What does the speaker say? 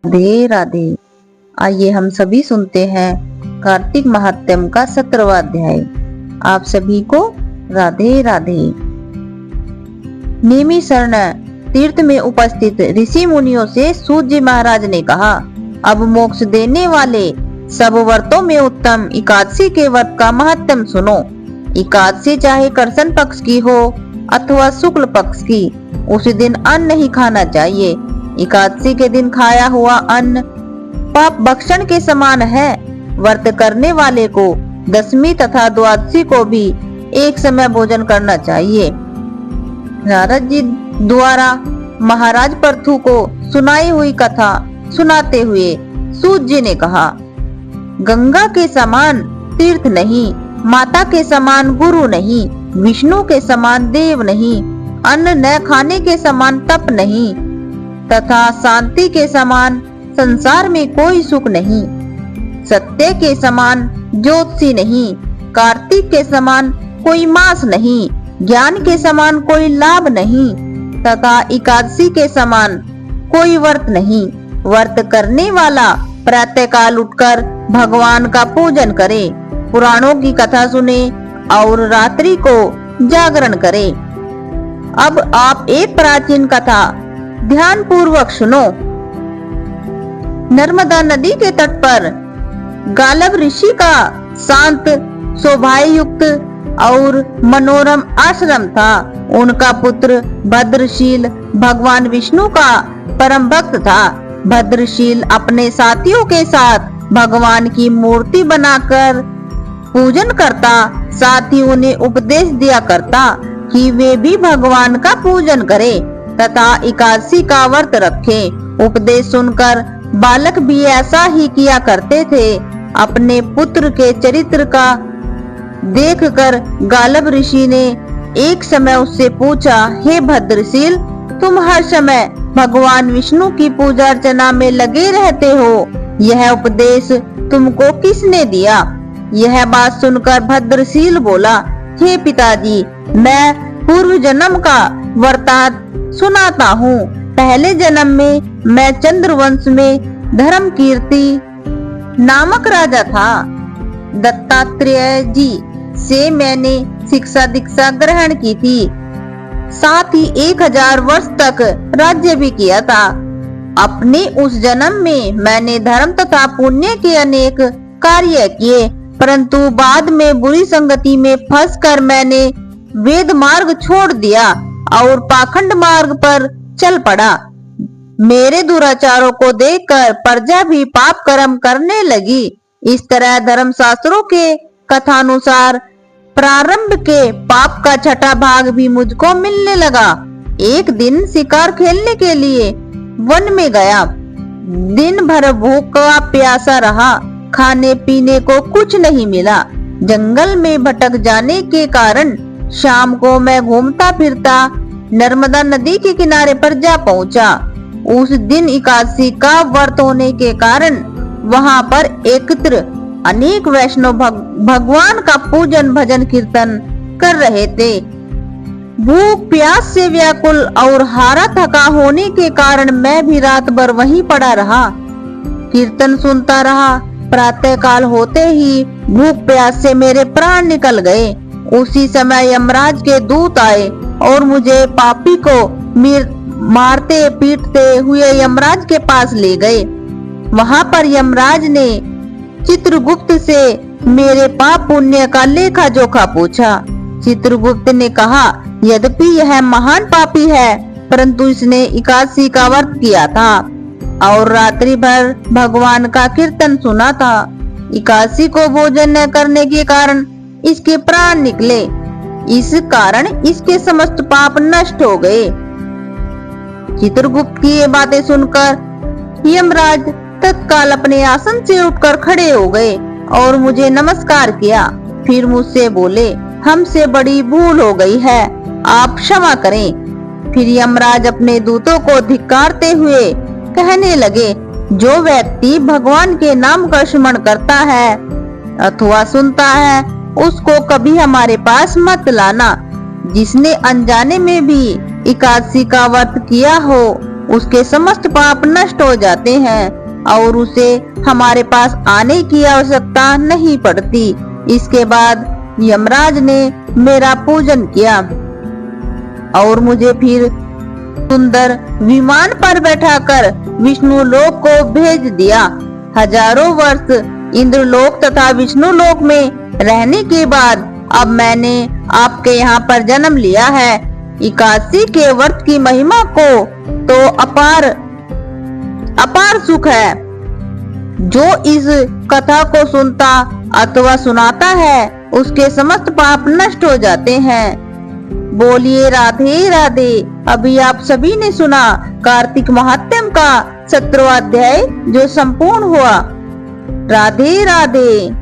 राधे राधे। आइए हम सभी सुनते हैं कार्तिक महात्म्य का 17वां अध्याय। आप सभी को राधे राधे। नेमिशरण तीर्थ में उपस्थित ऋषि मुनियों से सूत जी महाराज ने कहा, अब मोक्ष देने वाले सब व्रतों में उत्तम एकादशी के व्रत का महत्व सुनो। एकादशी चाहे कृष्ण पक्ष की हो अथवा शुक्ल पक्ष की, उस दिन अन्न नहीं खाना चाहिए। एकादशी के दिन खाया हुआ अन्न पाप भक्षण के समान है। व्रत करने वाले को दशमी तथा द्वादशी को भी एक समय भोजन करना चाहिए। नारद जी द्वारा महाराज पृथु को सुनाई हुई कथा सुनाते हुए सूत जी ने कहा, गंगा के समान तीर्थ नहीं, माता के समान गुरु नहीं, विष्णु के समान देव नहीं, अन्न न खाने के समान तप नहीं, तथा शांति के समान संसार में कोई सुख नहीं। सत्य के समान ज्योतिषी नहीं, कार्तिक के समान कोई मास नहीं, ज्ञान के समान कोई लाभ नहीं, तथा एकादशी के समान कोई व्रत नहीं। व्रत करने वाला प्रातःकाल उठकर भगवान का पूजन करे, पुराणों की कथा सुने और रात्रि को जागरण करे। अब आप एक प्राचीन कथा ध्यान पूर्वक सुनो। नर्मदा नदी के तट पर गालब ऋषि का शांत शोभायुक्त और मनोरम आश्रम था। उनका पुत्र भद्रशील भगवान विष्णु का परम भक्त था। भद्रशील अपने साथियों के साथ भगवान की मूर्ति बनाकर पूजन करता, साथ ही उन्हें उपदेश दिया करता कि वे भी भगवान का पूजन करें तथा एकादशी का व्रत रखें। उपदेश सुनकर बालक भी ऐसा ही किया करते थे। अपने पुत्र के चरित्र का देखकर गालब ऋषि ने एक समय उससे पूछा, हे भद्रशील, तुम हर समय भगवान विष्णु की पूजा अर्चना में लगे रहते हो, यह उपदेश तुमको किसने दिया? यह बात सुनकर भद्रशील बोला, हे पिताजी, मैं पूर्व जन्म का वृतांत सुनाता हूँ। पहले जन्म में मैं चंद्रवंश में धर्म कीर्ति नामक राजा था। दत्तात्रेय जी से मैंने शिक्षा दीक्षा ग्रहण की थी, साथ ही 1000 वर्ष तक राज्य भी किया था। अपने उस जन्म में मैंने धर्म तथा पुण्य के अनेक कार्य किए, परंतु बाद में बुरी संगति में फंसकर मैंने वेद मार्ग छोड़ दिया और पाखंड मार्ग पर चल पड़ा। मेरे दुराचारों को देखकर प्रजा भी पाप कर्म करने लगी। इस तरह धर्म शास्त्रों के कथानुसार प्रारंभ के पाप का छठा भाग भी मुझको मिलने लगा। एक दिन शिकार खेलने के लिए वन में गया। दिन भर भूखा प्यासा रहा, खाने पीने को कुछ नहीं मिला। जंगल में भटक जाने के कारण शाम को मैं घूमता फिरता नर्मदा नदी के किनारे पर जा पहुंचा। उस दिन एकादशी का व्रत होने के कारण वहां पर एकत्र अनेक वैष्णव भगवान का पूजन भजन कीर्तन कर रहे थे। भूख प्यास से व्याकुल और हारा थका होने के कारण मैं भी रात भर वहीं पड़ा रहा, कीर्तन सुनता रहा। प्रातः काल होते ही भूख प्यास से मेरे प्राण निकल गए। उसी समय यमराज के दूत आए और मुझे पापी को मारते पीटते हुए यमराज के पास ले गए। वहां पर यमराज ने चित्रगुप्त से मेरे पाप पुण्य का लेखा जोखा पूछा। चित्रगुप्त ने कहा, यद्यपि यह महान पापी है, परंतु इसने एकादशी का व्रत किया था और रात्रि भर भगवान का कीर्तन सुना था। एकादशी को भोजन न करने के कारण इसके प्राण निकले। इस कारण इसके समस्त पाप नष्ट हो गए। चित्रगुप्त की ये बातें सुनकर यमराज तत्काल अपने आसन से उठकर खड़े हो गए और मुझे नमस्कार किया। फिर मुझसे बोले, हमसे बड़ी भूल हो गई है, आप क्षमा करें। फिर यमराज अपने दूतों को धिक्कारते हुए कहने लगे, जो व्यक्ति भगवान के नाम का स्मरण करता है अथवा सुनता है, उसको कभी हमारे पास मत लाना। जिसने अनजाने में भी एकादशी का व्रत किया हो उसके समस्त पाप नष्ट हो जाते हैं और उसे हमारे पास आने की आवश्यकता नहीं पड़ती। इसके बाद यमराज ने मेरा पूजन किया और मुझे फिर सुंदर विमान पर बैठाकर विष्णु लोक को भेज दिया। हजारों वर्ष इंद्रलोक तथा विष्णु लोक में रहने के बाद अब मैंने आपके यहाँ पर जन्म लिया है। एकादशी के व्रत की महिमा को तो अपार अपार सुख है। जो इस कथा को सुनता अथवा सुनाता है उसके समस्त पाप नष्ट हो जाते हैं। बोलिए राधे राधे। अभी आप सभी ने सुना कार्तिक महात्म्य का 17वां अध्याय जो संपूर्ण हुआ। राधे राधे।